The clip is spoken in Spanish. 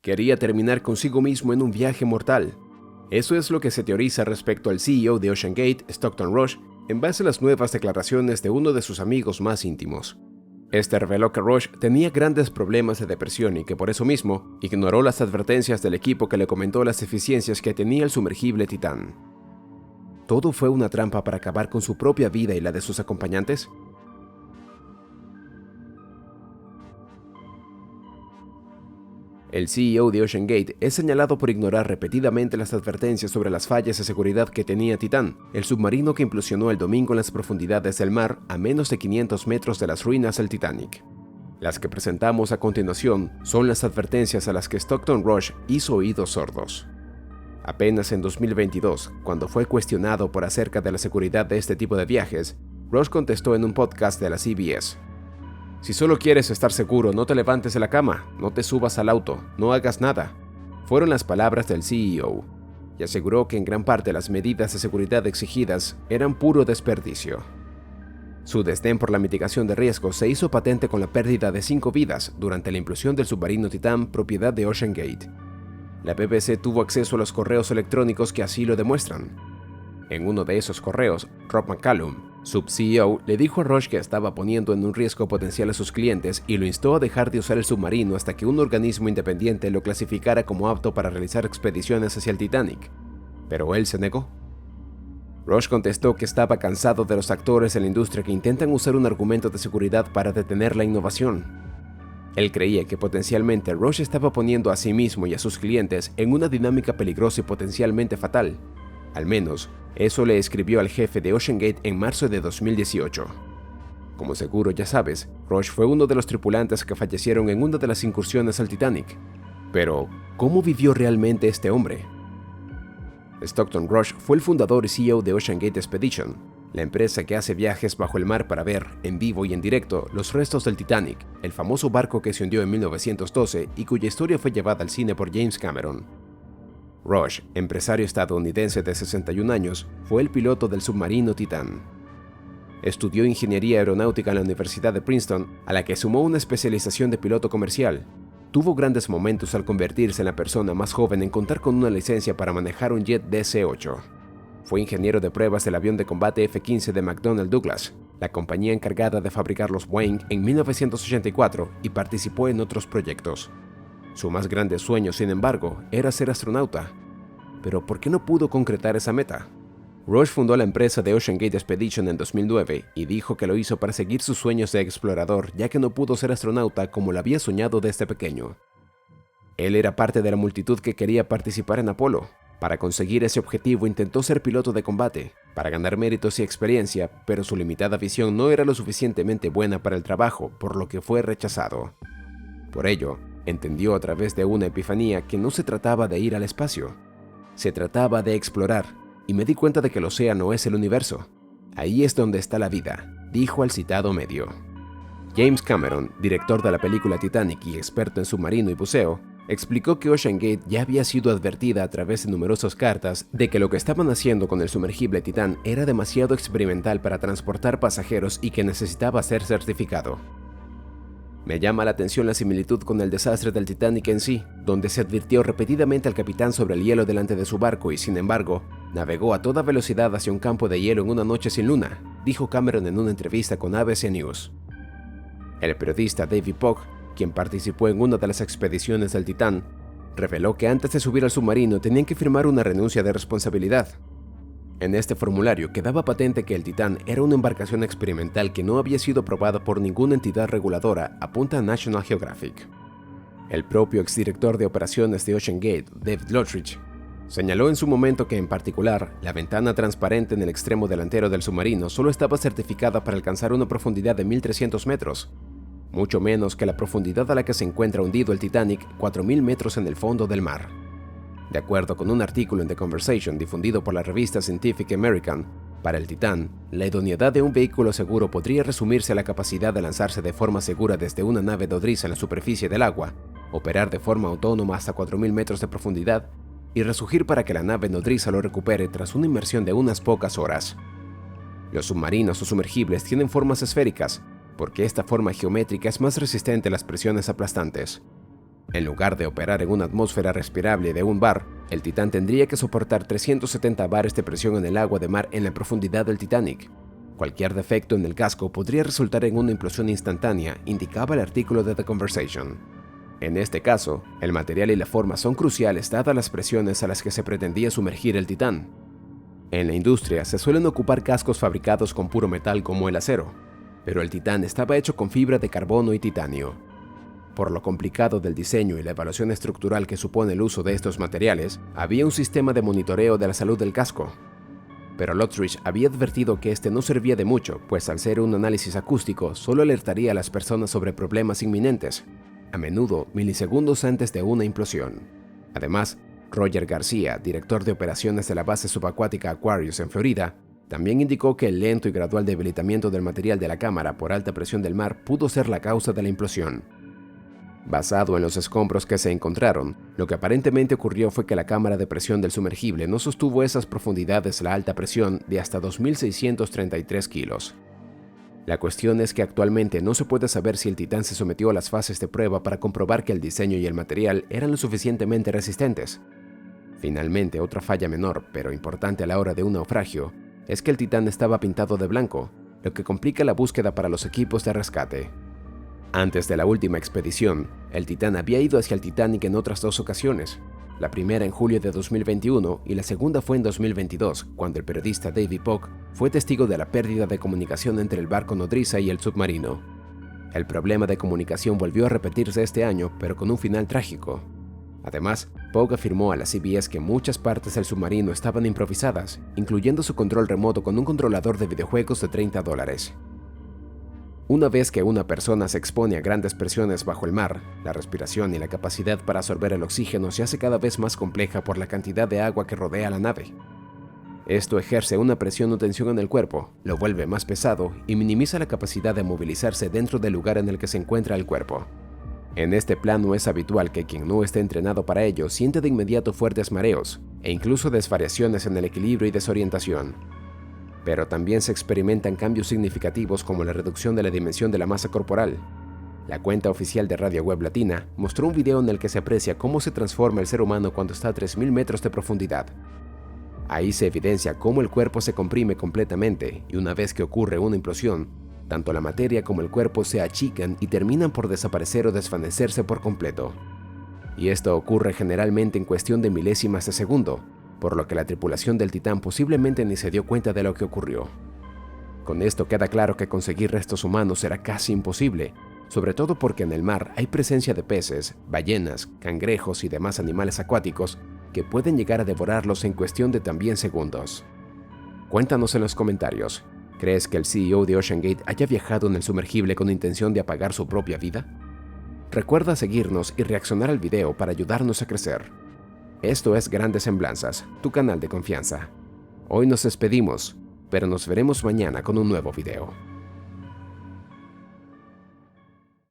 Quería terminar consigo mismo en un viaje mortal. Eso es lo que se teoriza respecto al CEO de OceanGate, Stockton Rush, en base a las nuevas declaraciones de uno de sus amigos más íntimos. Este reveló que Rush tenía grandes problemas de depresión y que por eso mismo ignoró las advertencias del equipo que le comentó las deficiencias que tenía el sumergible Titán. ¿Todo fue una trampa para acabar con su propia vida y la de sus acompañantes? El CEO de OceanGate es señalado por ignorar repetidamente las advertencias sobre las fallas de seguridad que tenía Titán, el submarino que implosionó el domingo en las profundidades del mar a menos de 500 metros de las ruinas del Titanic. Las que presentamos a continuación son las advertencias a las que Stockton Rush hizo oídos sordos. Apenas en 2022, cuando fue cuestionado por acerca de la seguridad de este tipo de viajes, Rush contestó en un podcast de la CBS: "Si solo quieres estar seguro, no te levantes de la cama, no te subas al auto, no hagas nada", fueron las palabras del CEO, y aseguró que en gran parte las medidas de seguridad exigidas eran puro desperdicio. Su desdén por la mitigación de riesgos se hizo patente con la pérdida de 5 vidas durante la implosión del submarino Titán, propiedad de OceanGate. La BBC tuvo acceso a los correos electrónicos que así lo demuestran. En uno de esos correos, Rob McCallum, sub-CEO, le dijo a Rush que estaba poniendo en un riesgo potencial a sus clientes y lo instó a dejar de usar el submarino hasta que un organismo independiente lo clasificara como apto para realizar expediciones hacia el Titanic. Pero él se negó. Rush contestó que estaba cansado de los actores en la industria que intentan usar un argumento de seguridad para detener la innovación. Él creía que potencialmente Rush estaba poniendo a sí mismo y a sus clientes en una dinámica peligrosa y potencialmente fatal. Al menos, eso le escribió al jefe de OceanGate en marzo de 2018. Como seguro ya sabes, Rush fue uno de los tripulantes que fallecieron en una de las incursiones al Titanic. Pero, ¿cómo vivió realmente este hombre? Stockton Rush fue el fundador y CEO de OceanGate Expedition, la empresa que hace viajes bajo el mar para ver, en vivo y en directo, los restos del Titanic, el famoso barco que se hundió en 1912 y cuya historia fue llevada al cine por James Cameron. Rush, empresario estadounidense de 61 años, fue el piloto del submarino Titán. Estudió ingeniería aeronáutica en la Universidad de Princeton, a la que sumó una especialización de piloto comercial. Tuvo grandes momentos al convertirse en la persona más joven en contar con una licencia para manejar un jet DC-8. Fue ingeniero de pruebas del avión de combate F-15 de McDonnell Douglas, la compañía encargada de fabricar los Boeing en 1984, y participó en otros proyectos. Su más grande sueño, sin embargo, era ser astronauta. Pero ¿por qué no pudo concretar esa meta? Rush fundó la empresa de OceanGate Expedition en 2009 y dijo que lo hizo para seguir sus sueños de explorador, ya que no pudo ser astronauta como lo había soñado desde pequeño. Él era parte de la multitud que quería participar en Apolo. Para conseguir ese objetivo intentó ser piloto de combate, para ganar méritos y experiencia, pero su limitada visión no era lo suficientemente buena para el trabajo, por lo que fue rechazado. Por ello, entendió a través de una epifanía que no se trataba de ir al espacio. Se trataba de explorar, y me di cuenta de que el océano es el universo. Ahí es donde está la vida, dijo al citado medio. James Cameron, director de la película Titanic y experto en submarino y buceo, explicó que OceanGate ya había sido advertida a través de numerosas cartas de que lo que estaban haciendo con el sumergible Titán era demasiado experimental para transportar pasajeros y que necesitaba ser certificado. Me llama la atención la similitud con el desastre del Titanic en sí, donde se advirtió repetidamente al capitán sobre el hielo delante de su barco y, sin embargo, navegó a toda velocidad hacia un campo de hielo en una noche sin luna, dijo Cameron en una entrevista con ABC News. El periodista David Pogg, quien participó en una de las expediciones del Titán, reveló que antes de subir al submarino tenían que firmar una renuncia de responsabilidad. En este formulario quedaba patente que el Titán era una embarcación experimental que no había sido aprobada por ninguna entidad reguladora, apunta National Geographic. El propio exdirector de operaciones de OceanGate, David Lottridge, señaló en su momento que, en particular, la ventana transparente en el extremo delantero del submarino solo estaba certificada para alcanzar una profundidad de 1.300 metros, mucho menos que la profundidad a la que se encuentra hundido el Titanic, 4.000 metros en el fondo del mar. De acuerdo con un artículo en The Conversation difundido por la revista Scientific American, para el Titán, la idoneidad de un vehículo seguro podría resumirse a la capacidad de lanzarse de forma segura desde una nave nodriza en la superficie del agua, operar de forma autónoma hasta 4.000 metros de profundidad y resurgir para que la nave nodriza lo recupere tras una inmersión de unas pocas horas. Los submarinos o sumergibles tienen formas esféricas, porque esta forma geométrica es más resistente a las presiones aplastantes. En lugar de operar en una atmósfera respirable de un bar, el Titán tendría que soportar 370 bares de presión en el agua de mar en la profundidad del Titanic. Cualquier defecto en el casco podría resultar en una implosión instantánea, indicaba el artículo de The Conversation. En este caso, el material y la forma son cruciales dadas las presiones a las que se pretendía sumergir el Titán. En la industria se suelen ocupar cascos fabricados con puro metal como el acero, pero el Titán estaba hecho con fibra de carbono y titanio. Por lo complicado del diseño y la evaluación estructural que supone el uso de estos materiales, había un sistema de monitoreo de la salud del casco. Pero Lothridge había advertido que este no servía de mucho, pues al ser un análisis acústico solo alertaría a las personas sobre problemas inminentes, a menudo milisegundos antes de una implosión. Además, Roger García, director de operaciones de la base subacuática Aquarius en Florida, también indicó que el lento y gradual debilitamiento del material de la cámara por alta presión del mar pudo ser la causa de la implosión. Basado en los escombros que se encontraron, lo que aparentemente ocurrió fue que la cámara de presión del sumergible no sostuvo esas profundidades a la alta presión de hasta 2.633 kilos. La cuestión es que actualmente no se puede saber si el Titán se sometió a las fases de prueba para comprobar que el diseño y el material eran lo suficientemente resistentes. Finalmente, otra falla menor, pero importante a la hora de un naufragio, es que el Titán estaba pintado de blanco, lo que complica la búsqueda para los equipos de rescate. Antes de la última expedición, el Titán había ido hacia el Titanic en otras dos ocasiones, la primera en julio de 2021 y la segunda fue en 2022, cuando el periodista David Pock fue testigo de la pérdida de comunicación entre el barco nodriza y el submarino. El problema de comunicación volvió a repetirse este año, pero con un final trágico. Además, Pock afirmó a la CBS que muchas partes del submarino estaban improvisadas, incluyendo su control remoto con un controlador de videojuegos de $30. Una vez que una persona se expone a grandes presiones bajo el mar, la respiración y la capacidad para absorber el oxígeno se hace cada vez más compleja por la cantidad de agua que rodea la nave. Esto ejerce una presión o tensión en el cuerpo, lo vuelve más pesado y minimiza la capacidad de movilizarse dentro del lugar en el que se encuentra el cuerpo. En este plano es habitual que quien no esté entrenado para ello siente de inmediato fuertes mareos e incluso desvariaciones en el equilibrio y desorientación. Pero también se experimentan cambios significativos como la reducción de la dimensión de la masa corporal. La cuenta oficial de Radio Web Latina mostró un video en el que se aprecia cómo se transforma el ser humano cuando está a 3.000 metros de profundidad. Ahí se evidencia cómo el cuerpo se comprime completamente y una vez que ocurre una implosión, tanto la materia como el cuerpo se achican y terminan por desaparecer o desvanecerse por completo. Y esto ocurre generalmente en cuestión de milésimas de segundo, por lo que la tripulación del Titán posiblemente ni se dio cuenta de lo que ocurrió. Con esto queda claro que conseguir restos humanos será casi imposible, sobre todo porque en el mar hay presencia de peces, ballenas, cangrejos y demás animales acuáticos que pueden llegar a devorarlos en cuestión de también segundos. Cuéntanos en los comentarios, ¿crees que el CEO de OceanGate haya viajado en el sumergible con intención de apagar su propia vida? Recuerda seguirnos y reaccionar al video para ayudarnos a crecer. Esto es Grandes Semblanzas, tu canal de confianza. Hoy nos despedimos, pero nos veremos mañana con un nuevo video.